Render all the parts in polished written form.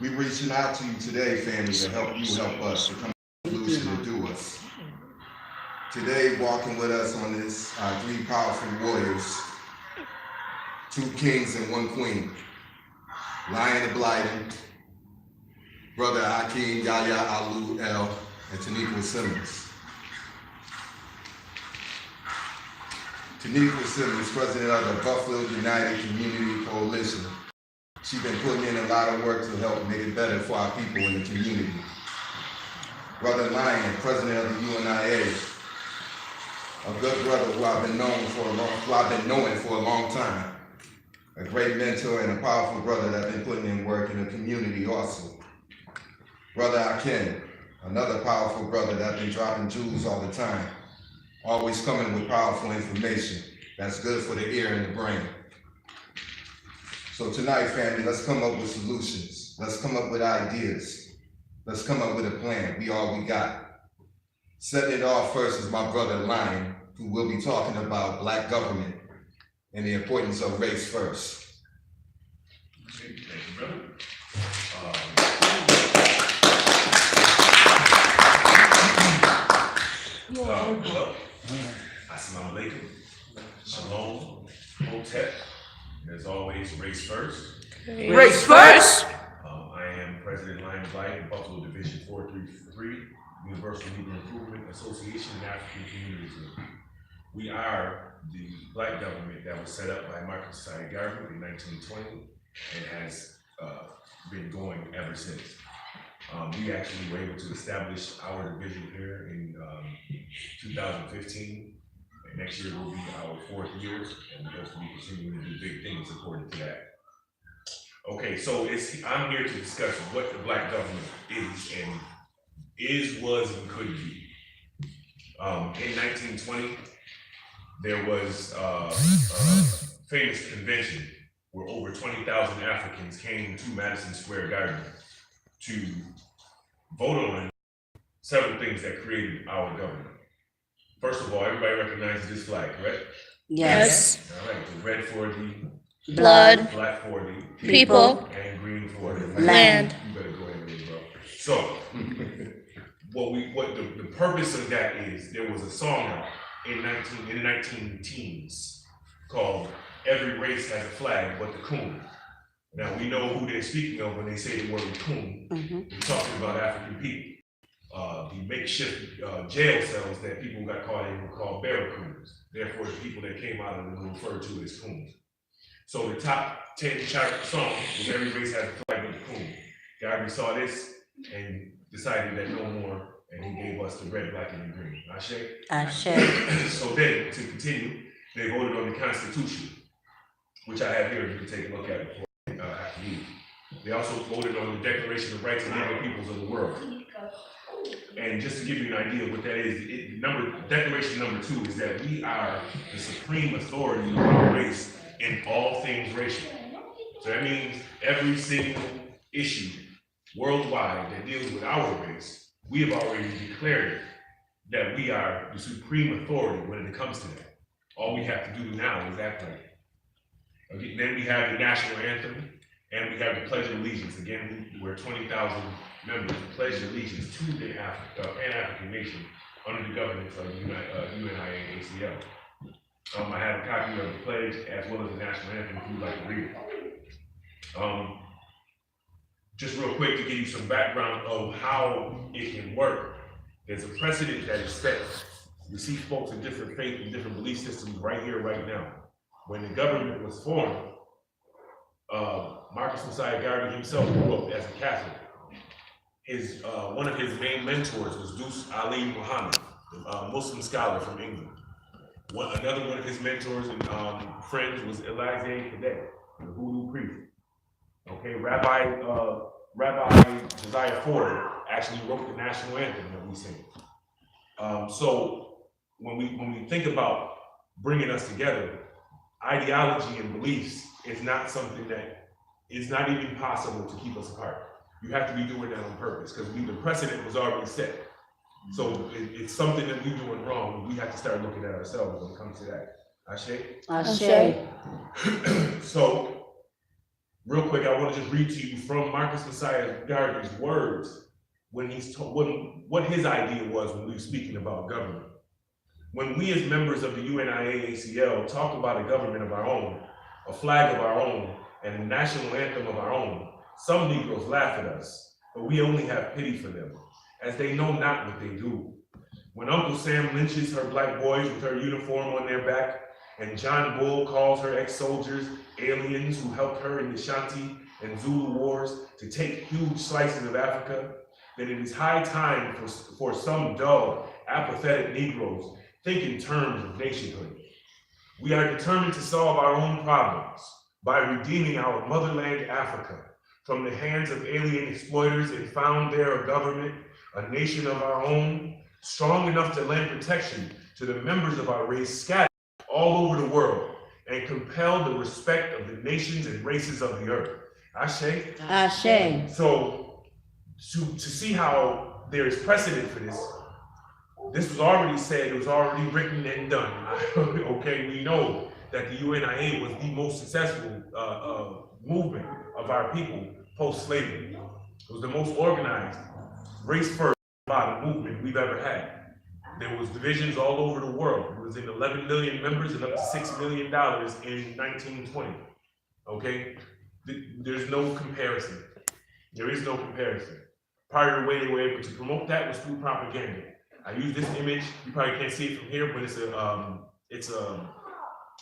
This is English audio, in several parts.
We're reaching out to you today, family, to help you help us to come up with a solution to do us. Today, walking with us on this are three powerful warriors, two kings and one queen. Lion the Blighting, Brother Hakeem Yahya Alu El, and Taniqua Simmons. Taniqua Simmons, president of the Buffalo United Community Coalition. She's been putting in a lot of work to help make it better for our people in the community. Brother Lion, president of the UNIA, a good brother who I've been knowing for a long time. A great mentor and a powerful brother that's been putting in work in the community also. Brother Akin, another powerful brother that's been dropping jewels all the time, always coming with powerful information that's good for the ear and the brain. So tonight, family, let's come up with solutions. Let's come up with ideas. Let's come up with a plan. We all we got. Setting it off first is my brother Lion, who will be talking about Black government and the importance of race first. Thank you, brother. Well, assalamu alaikum, shalom, hotep, as always, race first. Race first. I am President Lion Blight, Buffalo Division 433, Universal Negro Improvement Association and African Communities. We are the Black government that was set up by Marcus Society Garvey in 1920 and has been going ever since. We actually were able to establish our division here in 2015, and next year will be our 4th year, and we hope to be continuing to do big things according to that. Okay, so I'm here to discuss what the Black government is, was, and could be. In 1920, there was a famous convention where over 20,000 Africans came to Madison Square Garden to vote on several things that created our government. First of all, everybody recognizes this flag, correct? Yes. All right, the red for the blood, black for the people, and green for the land. You better go ahead and read it, bro. So, the purpose of that is there was a song out in the 19-teens called "Every Race Has a Flag But the Coon." Now we know who they're speaking of when they say the word coon. They're talking about African people. The makeshift jail cells that people got caught in were called barracoons. Therefore, the people that came out of them were referred to as coons. So the top 10 chart song was "Every Race Has a Flag But the Coon." Garvey saw this and decided that no more, and he gave us the red, black, and the green. Ashe? Ashe. So then, to continue, they voted on the Constitution, which I have here. You can take a look at before after you. They also voted on the Declaration of Rights of Negro Peoples of the World. And just to give you an idea of what that is, Declaration number 2 is that we are the supreme authority of our race in all things racial. So that means every single issue worldwide that deals with our race, we have already declared that we are the supreme authority when it comes to that. All we have to do now is act like it. Okay, then we have the national anthem, and we have the Pledge of Allegiance. Again, we're 20,000 members who pledge allegiance to the Pan-African nation under the governance of UNIA and ACL. I have a copy of the pledge as well as the national anthem if you'd like to read it. Just real quick to give you some background of how it can work. There's a precedent that is set. You see folks in different faith and different belief systems right here, right now. When the government was formed, Marcus Messiah Garvey himself grew up as a Catholic. One of his main mentors was Dus Ali Muhammad, a Muslim scholar from England. Another one of his mentors and friends was Elijah Cadet, the voodoo priest. Okay, Rabbi Josiah Ford actually wrote the national anthem that we sing. So when we think about bringing us together, ideology and beliefs is not something that is not even possible to keep us apart. You have to be doing that on purpose because the precedent was already set. So it's something that we're doing wrong. We have to start looking at ourselves when it comes to that. Ashe? Ashe. So Real quick, I want to just read to you from Marcus Messiah Garvey's words when he's what his idea was when we were speaking about government. When we as members of the UNIA-ACL talk about a government of our own, a flag of our own, and a national anthem of our own, some Negroes laugh at us, but we only have pity for them, as they know not what they do. When Uncle Sam lynches her black boys with her uniform on their back, and John Bull calls her ex-soldiers aliens who helped her in the Shanti and Zulu wars to take huge slices of Africa, then it is high time for some dull, apathetic Negroes think in terms of nationhood. We are determined to solve our own problems by redeeming our motherland Africa from the hands of alien exploiters and found there a government, a nation of our own, strong enough to lend protection to the members of our race scattered all over the world and compel the respect of the nations and races of the earth. Ashe? Ashe. So to see how there is precedent for this, this was already said, it was already written and done. Okay, we know that the UNIA was the most successful movement of our people post-slavery. It was the most organized, race-first movement we've ever had. There was divisions all over the world. It was in 11 million members and up to $6 million in 1920. Okay, there's no comparison. There is no comparison. Part of the way they were able to promote that was through propaganda. I use this image. You probably can't see it from here, but it's a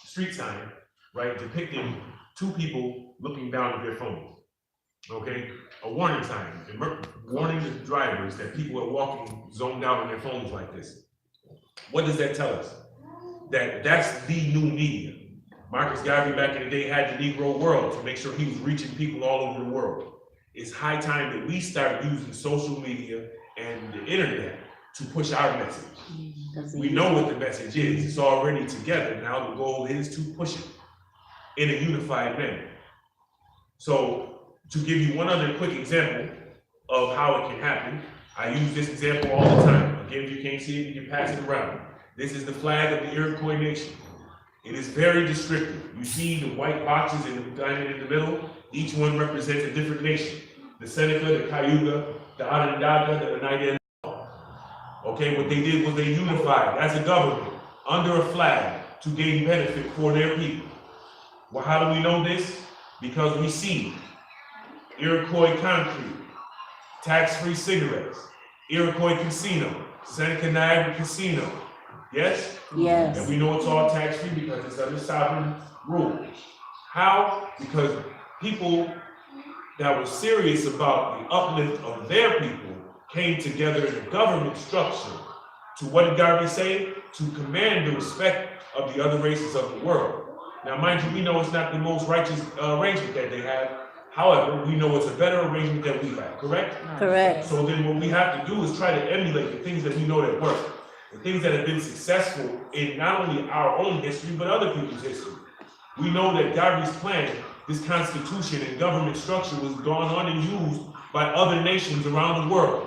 street sign, right, depicting two people looking down at their phones. Okay, a warning sign, warning the drivers that people are walking zoned out on their phones like this. What does that tell us? That's the new media. Marcus Garvey back in the day had the Negro World to make sure he was reaching people all over the world. It's high time that we start using social media and the internet to push our message. We know what the message is. It's already together. Now the goal is to push it in a unified manner. So to give you one other quick example of how it can happen, I use this example all the time. Again, if you can't see it, you can pass it around. This is the flag of the Iroquois Nation. It is very descriptive. You see the white boxes in the diamond in the middle. Each one represents a different nation. The Seneca, the Cayuga, the Onondaga, the Oneida. Okay, what they did was they unified as a government under a flag to gain benefit for their people. Well, how do we know this? Because we see Iroquois concrete, tax-free cigarettes, Iroquois casino, Seneca Niagara Casino. Yes? Yes. And we know it's all tax-free because it's under sovereign rule. How? Because people that were serious about the uplift of their people came together in a government structure to, what did Garvey say? To command the respect of the other races of the world. Now, mind you, we know it's not the most righteous arrangement that they have. However, we know it's a better arrangement that we have, correct? Correct. So then what we have to do is try to emulate the things that we know that work, the things that have been successful in not only our own history, but other people's history. We know that Garvey's plan, this constitution and government structure was gone on and used by other nations around the world.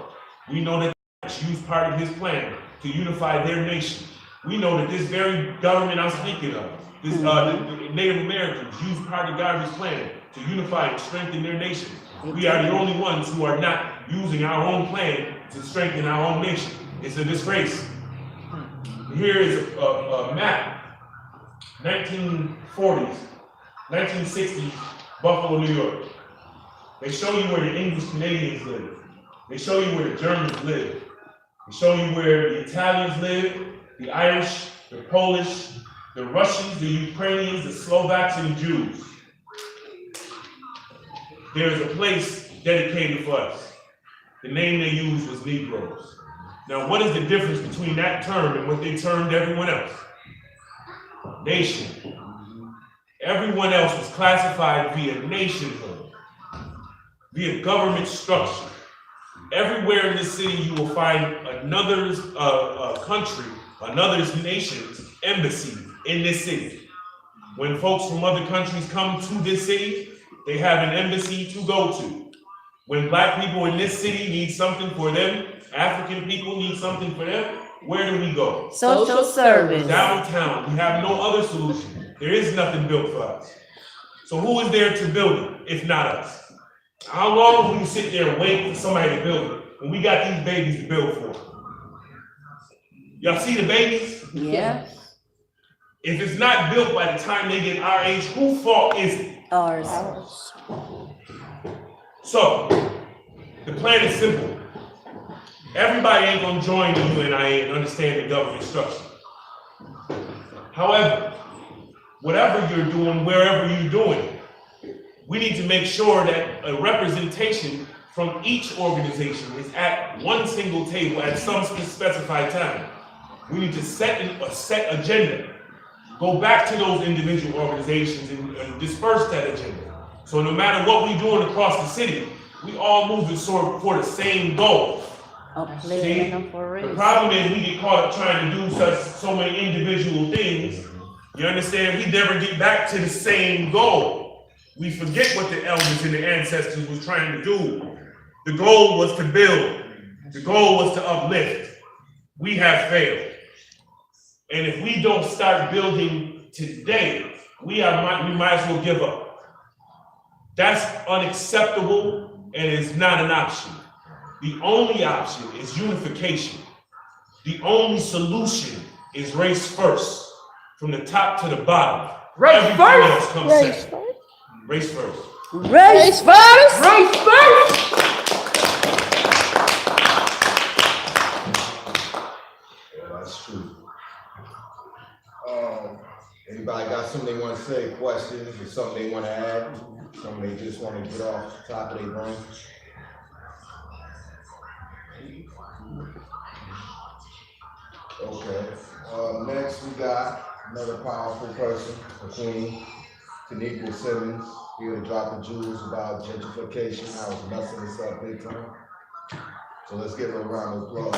We know that they used part of his plan to unify their nation. We know that this very government I'm speaking of, this the Native Americans used part of Garvey's plan to unify and strengthen their nation. We are the only ones who are not using our own plan to strengthen our own nation. It's a disgrace. Here is a map, 1940s, 1960s, Buffalo, New York. They show you where the English Canadians live. They show you where the Germans live. They show you where the Italians live, the Irish, the Polish, the Russians, the Ukrainians, the Slovaks, and the Jews. There's a place dedicated for us. The name they used was Negroes. Now, what is the difference between that term and what they termed everyone else? Nation. Everyone else was classified via nationhood, via government structure. Everywhere in this city, you will find another country, another nation's embassy in this city. When folks from other countries come to this city, they have an embassy to go to. When Black people in this city need something for them, African people need something for them, where do we go? Social service. Downtown. We have no other solution. There is nothing built for us. So who is there to build it if not us? How long will you sit there and wait for somebody to build it when we got these babies to build for? Y'all see the babies? Yeah. If it's not built by the time they get our age, whose fault is it? Ours. So, the plan is simple. Everybody ain't gonna join the UNIA and understand the government structure. However, whatever you're doing, wherever you're doing it, we need to make sure that a representation from each organization is at one single table at some specified time. We need to set a set agenda. Go back to those individual organizations and disperse that agenda. So no matter what we're doing across the city, we all moving for the same goal. See, the problem is we get caught up trying to do so many individual things. You understand? We never get back to the same goal. We forget what the elders and the ancestors was trying to do. The goal was to build. The goal was to uplift. We have failed. And if we don't start building today, we might as well give up. That's unacceptable and is not an option. The only option is unification. The only solution is race first, from the top to the bottom. Everything else comes second. Race first. Race first. Race first. Yeah, that's true. Anybody got something they want to say, questions, or something they want to add? Something they just want to get off the top of their brain? Okay. Next we got another powerful person, a queen, Tanika Simmons, here to drop the jewels about gentrification. I was messing this up big time. So let's give her a round of applause.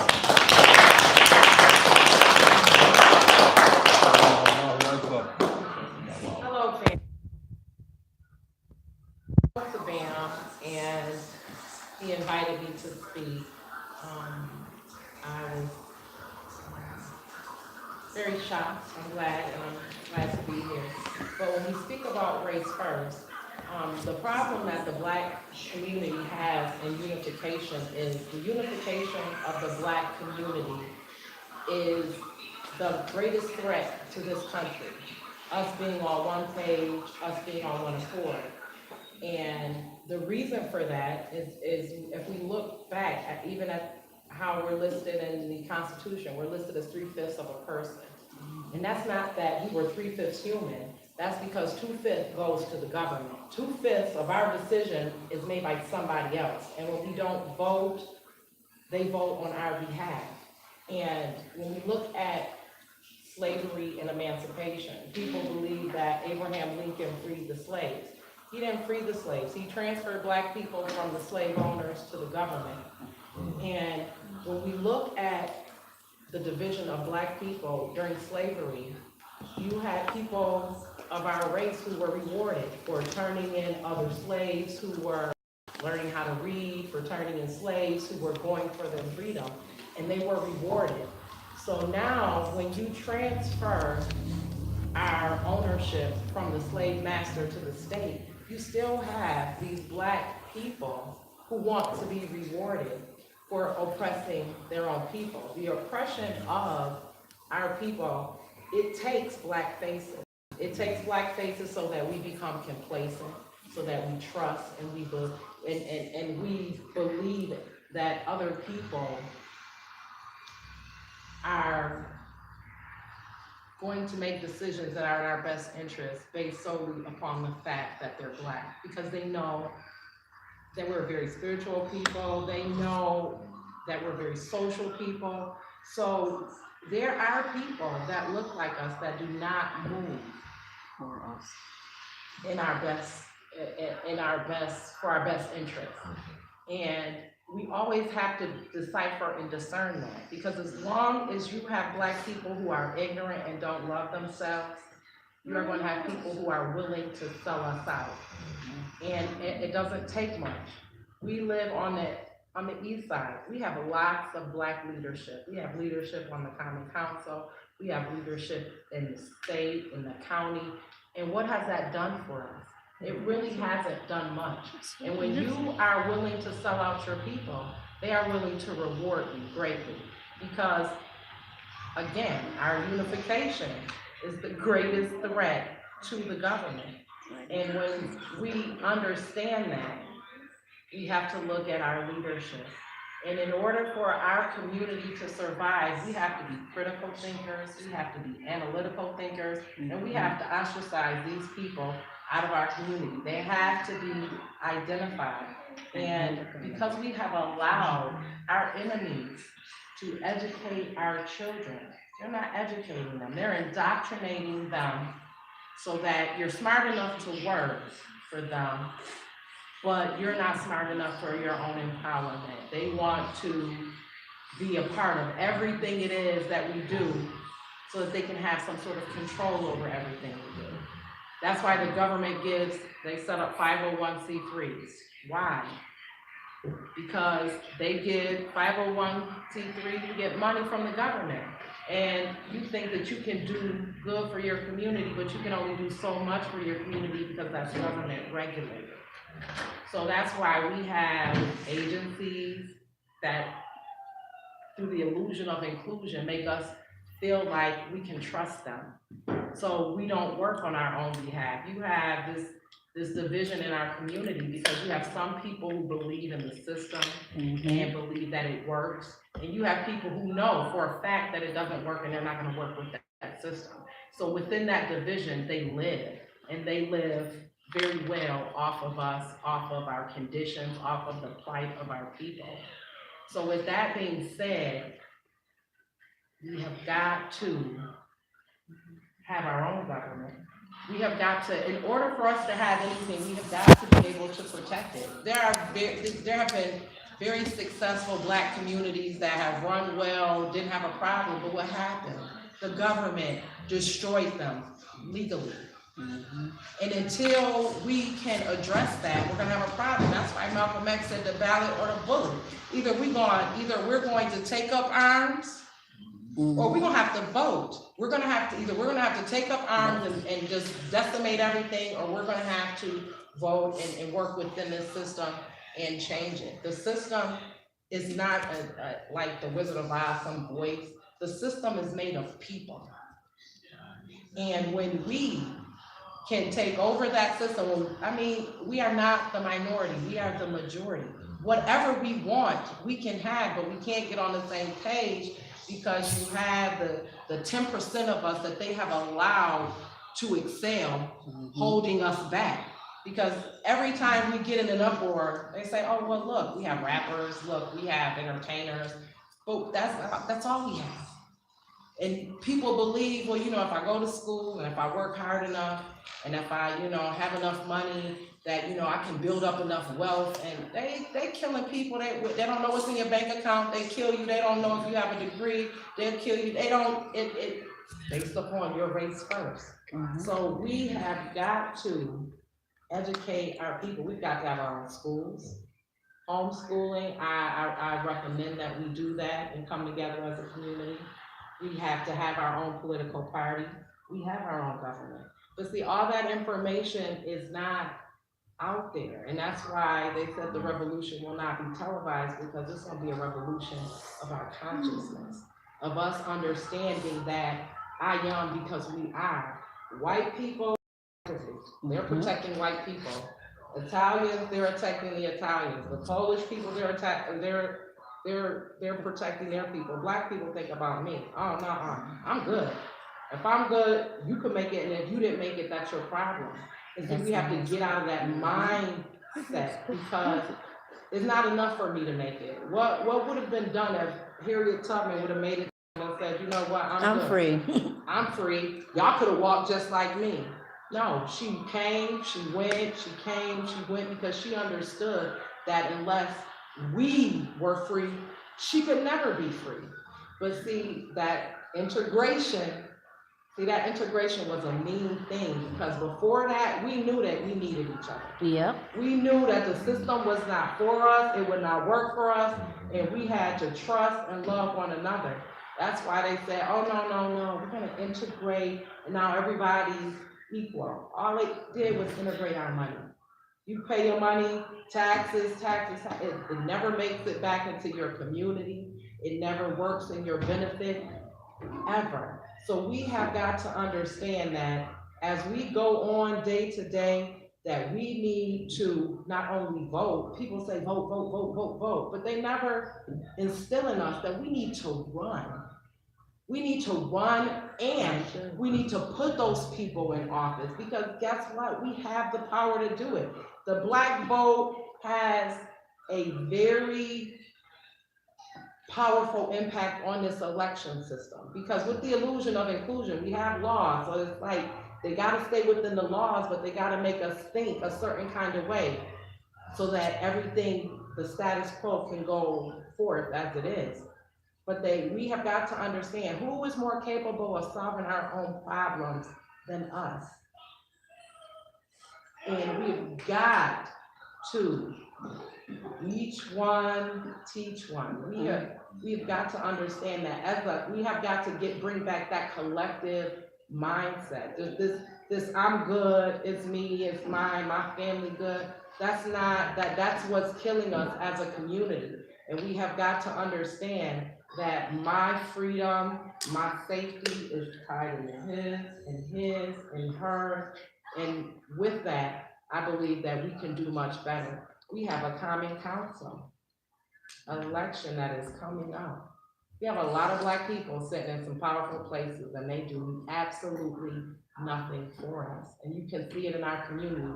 Hello, fam. To Bam, and he invited me to speak. I was very shocked. I'm glad to be here. But when we speak about race first, the problem that the Black community has in unification is the unification of the Black community is the greatest threat to this country. Us being on one page, us being on one accord. And the reason for that is if we look back at even at how we're listed in the Constitution, we're listed as 3/5 of a person. And that's not that we were 3/5 human, that's because 2/5 goes to the government. 2/5 of our decision is made by somebody else. And when we don't vote, they vote on our behalf. And when we look at slavery and emancipation, people believe that Abraham Lincoln freed the slaves. He didn't free the slaves. He transferred Black people from the slave owners to the government. And when we look at the division of Black people during slavery, you had people of our race who were rewarded for turning in other slaves who were learning how to read, for turning in slaves who were going for their freedom, and they were rewarded. So now, when you transfer our ownership from the slave master to the state, you still have these Black people who want to be rewarded for oppressing their own people. The oppression of our people, it takes Black faces. It takes Black faces so that we become complacent, so that we trust and we believe that other people are going to make decisions that are in our best interest based solely upon the fact that they're Black, because they know that we're very spiritual people, they know that we're very social people. So there are people that look like us that do not move for us in our best, for our best interest. And we always have to decipher and discern that, because as long as you have Black people who are ignorant and don't love themselves, you are going to have people who are willing to sell us out. And it doesn't take much. We live on the east side. We have lots of Black leadership. We have leadership on the Common Council. We have leadership in the state, in the county. And what has that done for us? It really hasn't done much. And when you are willing to sell out your people, they are willing to reward you greatly. Because again, our unification is the greatest threat to the government. And when we understand that, we have to look at our leadership. And in order for our community to survive, we have to be critical thinkers, we have to be analytical thinkers, and we have to ostracize these people out of our community. They have to be identified. And because we have allowed our enemies to educate our children, they're not educating them, they're indoctrinating them so that you're smart enough to work for them, but you're not smart enough for your own empowerment. They want to be a part of everything it is that we do so that they can have some sort of control over everything we do. That's why the government they set up 501c3s. Why? Because they give 501c3s to get money from the government. And you think that you can do good for your community, but you can only do so much for your community because that's government regulated. So that's why we have agencies that, through the illusion of inclusion, make us feel like we can trust them. So we don't work on our own behalf. You have this division in our community because you have some people who believe in the system and believe that it works. And you have people who know for a fact that it doesn't work and they're not gonna work with that system. So within that division, they live, and they live very well off of us, off of our conditions, off of the plight of our people. So with that being said, we have got to have our own government. We have got to, in order for us to have anything, we have got to be able to protect it. There have been very successful Black communities that have run well, didn't have a problem, but what happened? The government destroyed them legally. And until we can address that, we're gonna have a problem. That's why Malcolm X said the ballot or the bullet. Either we're going to take up arms, or we're gonna have to vote. We're gonna have to take up arms and just decimate everything, or we're gonna have to vote and work within this system and change it. The system is not like the Wizard of Oz, some voice. The system is made of people. And when we can take over that system, we are not the minority, we are the majority. Whatever we want, we can have, but we can't get on the same page because you have the 10% of us that they have allowed to excel, holding us back. Because every time we get in an uproar, they say, oh, well, look, we have rappers, look, we have entertainers, but that's all we have. And people believe, well, if I go to school and if I work hard enough and if I, have enough money that, I can build up enough wealth, and they killing people. They don't know what's in your bank account. They kill you. They don't know if you have a degree. They'll kill you. It's based upon your race first. So we have got to educate our people. We've got to have our own schools. Homeschooling, I recommend that we do that and come together as a community. We have to have our own political party. We have our own government. But see, all that information is not out there. And that's why they said the revolution will not be televised, because it's going to be a revolution of our consciousness, of us understanding that I am because we are. White people, they're protecting white people. Italians, they're attacking the Italians. The Polish people, they're protecting their people. Black people think about me. Oh, no, I'm good. If I'm good, you can make it, and if you didn't make it, that's your problem. Is that we have to get out of that mindset, because it's not enough for me to make it. What would have been done if Harriet Tubman would have made it and said, you know what, I'm free. I'm free. Y'all could have walked just like me. No, she came, she went, she came, she went, because she understood that unless we were free, she could never be free. But see, that integration was a mean thing, because before that, we knew that we needed each other. Yep. We knew that the system was not for us, it would not work for us, and we had to trust and love one another. That's why they said, oh, no, we're gonna integrate, and now everybody's equal. All it did was integrate our money. You pay your money, taxes, it never makes it back into your community. It never works in your benefit, ever. So we have got to understand that as we go on day to day, that we need to not only vote, people say vote, vote, vote, vote, vote, but they never instill in us that we need to run. We need to run and we need to put those people in office, because guess what? We have the power to do it. The Black vote has a very powerful impact on this election system, because with the illusion of inclusion, we have laws. So it's like they got to stay within the laws, but they got to make us think a certain kind of way so that everything, the status quo, can go forth as it is. But we have got to understand who is more capable of solving our own problems than us. And we've got to each one teach one. We've got to understand that we have got to bring back that collective mindset. This I'm good, it's me, it's mine, my family good. That's what's killing us as a community. And we have got to understand that my freedom, my safety is tied in his and hers. And with that, I believe that we can do much better. We have a common council, an election that is coming up. We have a lot of Black people sitting in some powerful places, and they do absolutely nothing for us. And you can see it in our community.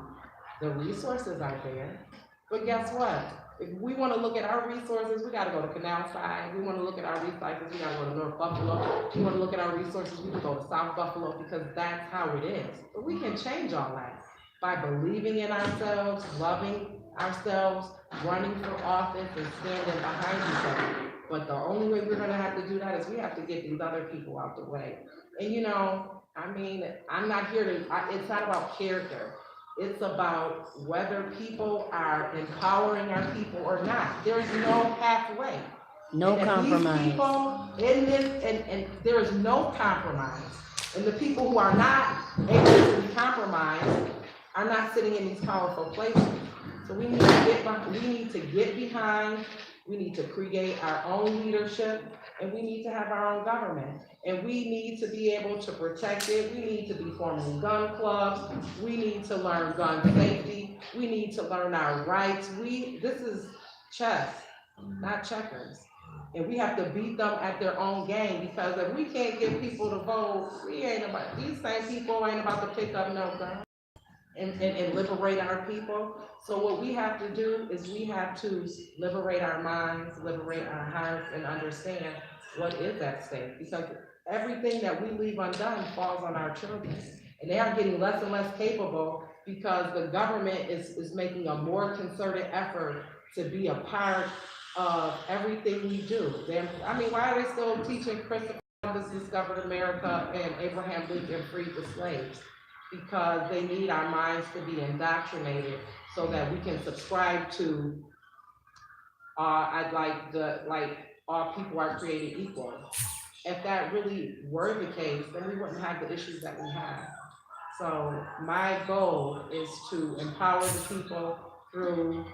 The resources are there, but guess what? If we want to look at our resources, we got to go to Canal Side. We want to look at our resources, we got to go to North Buffalo. We want to look at our resources, we can go to South Buffalo, because that's how it is. But we can change all that by believing in ourselves, loving ourselves, running for office, and standing behind each other. But the only way we're going to have to do that is we have to get these other people out the way. And I'm not here to, it's not about character. It's about whether people are empowering our people or not. There's no halfway. No compromise. These people in this, and there is no compromise. And the people who are not able to be compromised are not sitting in these powerful places. So we need to get behind, we need to create our own leadership, and we need to have our own government. And we need to be able to protect it. We need to be forming gun clubs. We need to learn gun safety. We need to learn our rights. This is chess, not checkers. And we have to beat them at their own game, because if we can't get people to vote, these same people ain't about to pick up no gun and liberate our people. So what we have to do is we have to liberate our minds, liberate our hearts, and understand what is at stake, because everything that we leave undone falls on our children. And they are getting less and less capable because the government is making a more concerted effort to be a part of everything we do. Why are they still teaching Christopher Columbus discovered America and Abraham Lincoln freed the slaves? Because they need our minds to be indoctrinated so that we can subscribe to all people are created equal. If that really were the case, then we wouldn't have the issues that we have. So my goal is to empower the people through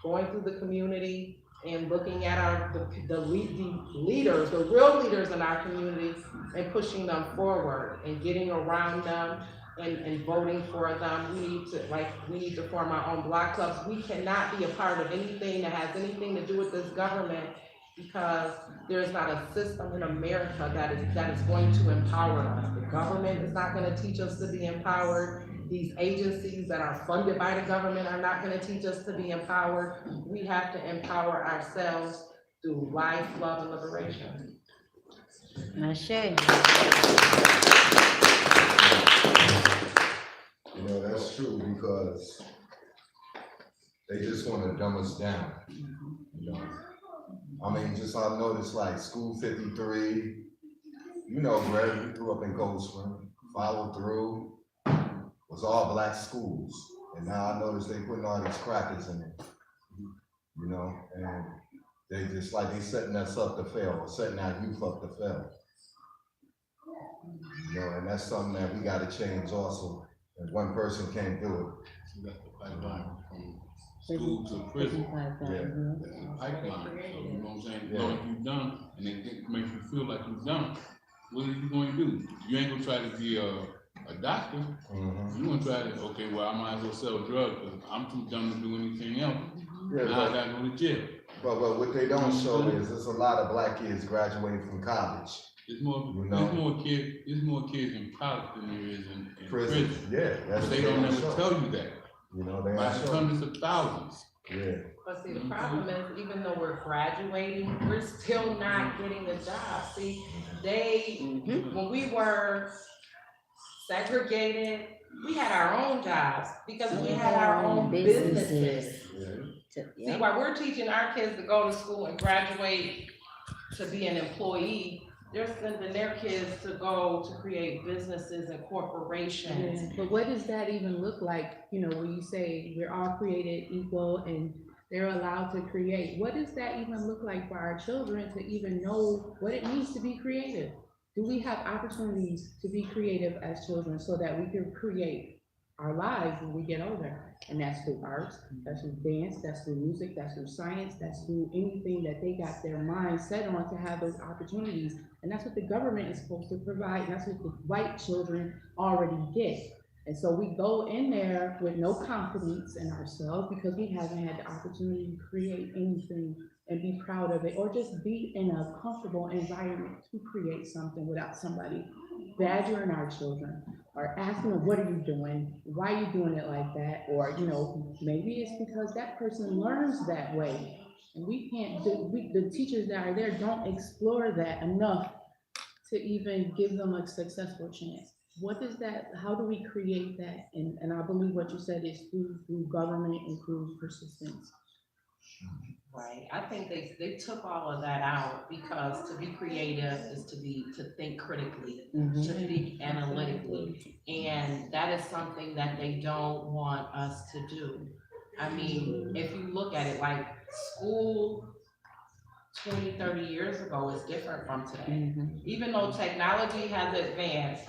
going through the community and looking at the leaders, the real leaders in our community, and pushing them forward and getting around them and voting for them. We need to form our own block clubs. We cannot be a part of anything that has anything to do with this government, because there's not a system in America that is going to empower us. The government is not going to teach us to be empowered. These agencies that are funded by the government are not going to teach us to be empowered. We have to empower ourselves through life, love, and liberation. Ashe. That's true, because they just want to dumb us down. Just I noticed like School 53, Greg, we grew up in Gold Spring, followed through, was all Black schools. And now I notice they putting all these crackers in it, and they just like they setting us up to fail, or setting our youth up to fail. And that's something that we got to change also. And one person can't do You got the pipeline from school to prison. That's the pipeline. So you know what I'm saying? Yeah. As long as you've done, and it makes you feel like you've done, what are you going to do? You ain't gonna try to be a doctor. it. Mm-hmm. You gonna try to, okay, well, I might as well sell drugs because I'm too dumb to do anything else. Yeah, Now I gotta go to jail. but what they don't show is there's a lot of black kids graduating from college. There's more, You know? there's more kids in college than there is in prison. Yeah, that's But they what don't never show. tell you that. You know, they By don't show. hundreds of thousands. Yeah. But see, the problem is, even though we're graduating, we're still not getting a job. See, when we were segregated, we had our own jobs because we had our own businesses. See, while we're teaching our kids to go to school and graduate to be an employee, they're sending their kids to go to create businesses and corporations. Yeah, but what does that even look like, you know, when you say we're all created equal and they're allowed to create? What does that even look like for our children to even know what it means to be creative? Do we have opportunities to be creative as children so that we can create our lives when we get older? And that's through arts, that's through dance, that's through music, that's through science, that's through anything that they got their mind set on to have those opportunities. And that's what the government is supposed to provide, and that's what the white children already get. And so we go in there with no confidence in ourselves because we haven't had the opportunity to create anything and be proud of it, or just be in a comfortable environment to create something without somebody badgering our children or asking them, what are you doing? Why are you doing it like that? Or, you know, maybe it's because that person learns that way. And we can't do, the teachers that are there don't explore that enough to even give them a successful chance. What is that, how do we create that? And I believe what you said is through government and through persistence. Right, I think they took all of that out because to be creative is to think critically, to think analytically. And that is something that they don't want us to do. I mean, if you look at it, like school 20, 30 years ago is different from today. Even though technology has advanced,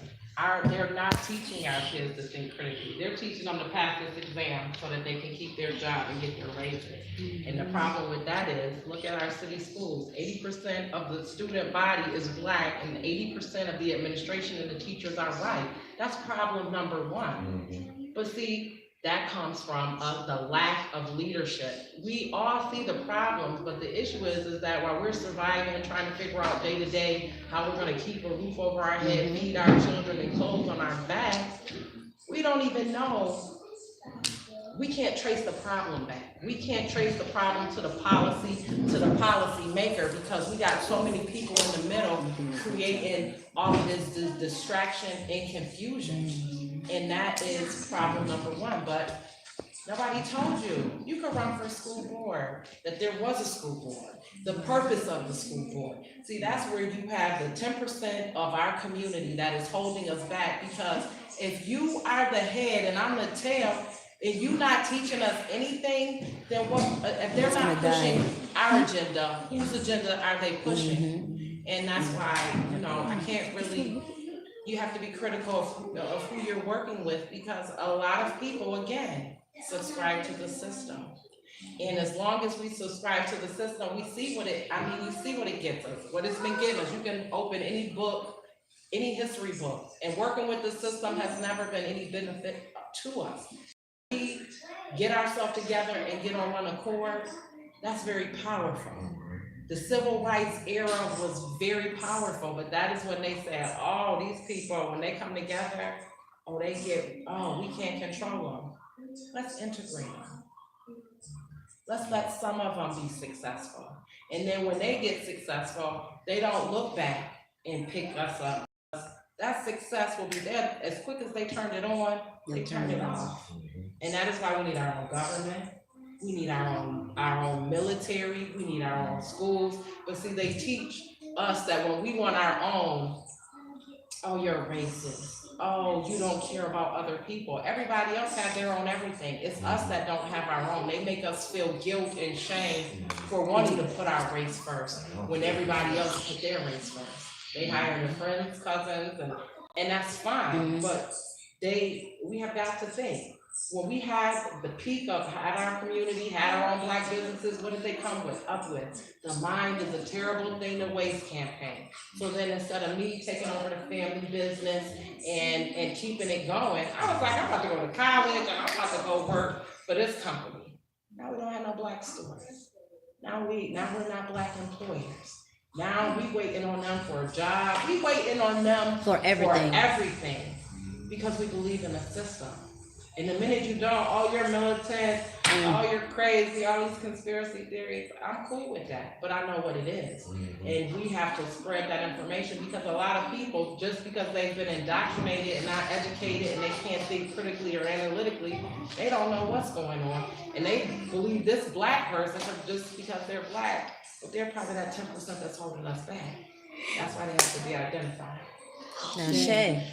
they're not teaching our kids to think critically. They're teaching them to pass this exam so that they can keep their job and get their raises. And the problem with that is, look at our city schools. 80% of the student body is Black and 80% of the administration and the teachers are white. That's problem number one. But see, that comes from the lack of leadership. We all see the problems, but the issue is that while we're surviving and trying to figure out day to day how we're gonna keep a roof over our head, feed our children, and clothes on our backs, we don't even know. We can't trace the problem back. We can't trace the problem to the policy maker, because we got so many people in the middle creating all of this distraction and confusion. And that is problem number one. But nobody told you could run for a school board, that there was a school board, the purpose of the school board. See, that's where you have the 10% of our community that is holding us back, because if you are the head and I'm the tail, and you not teaching us anything, then what, if they're not pushing our agenda, whose agenda are they pushing? And that's why, I can't really, you have to be critical of who you're working with, because a lot of people, again, subscribe to the system. And as long as we subscribe to the system, we see what it gets us, what it's been given us. You can open any book, any history book, and working with the system has never been any benefit to us. We get ourselves together and get on one accord, that's very powerful. The civil rights era was very powerful, but that is when they said, oh, these people, when they come together, we can't control them. Let's integrate them. Let's let some of them be successful. And then when they get successful, they don't look back and pick us up. That success will be there as quick as they turn it on, they turn it off. And that is why we need our own government. We need our own military. We need our own schools. But see, they teach us that when we want our own, oh, you're racist. Oh, you don't care about other people. Everybody else has their own everything. It's us that don't have our own. They make us feel guilt and shame for wanting to put our race first when everybody else put their race first. They hire their friends, cousins, and that's fine. But we have got to think. When we had the peak of, had our community, had our own black businesses, what did they come up with? The mind is a terrible thing to waste campaign. So then instead of me taking over the family business and keeping it going, I was like, I'm about to go to college and I'm about to go work for this company. Now we don't have no black stores. Now we're not black employers. Now we waiting on them for a job. We waiting on them For everything. for everything because we believe in the system. And the minute you don't, oh, you're militant, oh, you're crazy, all these conspiracy theories, I'm cool with that, but I know what it is. And we have to spread that information because a lot of people, just because they've been indoctrinated and not educated and they can't think critically or analytically, they don't know what's going on. And they believe this black person just because they're black, but they're probably that 10% that's holding us back. That's why they have to be identified. Now, Shay,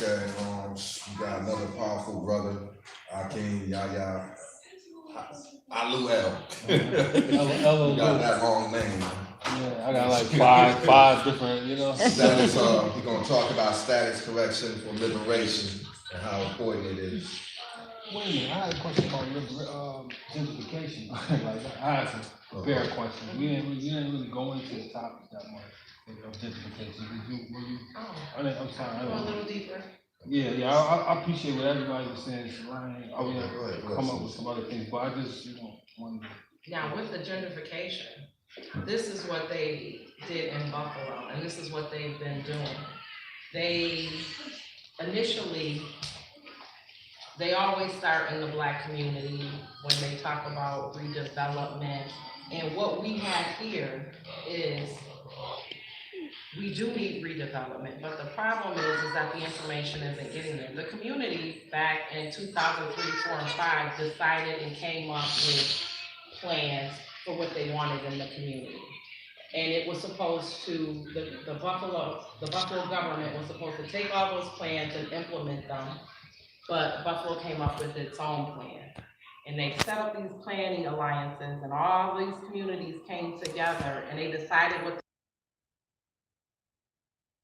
Okay, we got another powerful brother, Akeem Yahya Aluel. You got that long name. Yeah, I got like five different, you know. Status, we're gonna talk about status correction for liberation and how important it is. Wait a minute, I had a question about gentrification. Like, I had some fair questions. We didn't really go into the topic that much of gentrification. Were you? I'm sorry. Go a little deeper. Yeah, I appreciate what everybody was saying. So I mean, Go ahead. come up with some other things, but I just, wanted to. Now, with the gentrification, this is what they did in Buffalo, and this is what they've been doing. They initially, they always start in the black community when they talk about redevelopment. And what we have here is we do need redevelopment, but the problem is that the information isn't getting there. The community back in 2003, 4, and 5 decided and came up with plans for what they wanted in the community. And it was supposed to, the Buffalo government was supposed to take all those plans and implement them, but Buffalo came up with its own plan. And they set up these planning alliances and all these communities came together and they decided what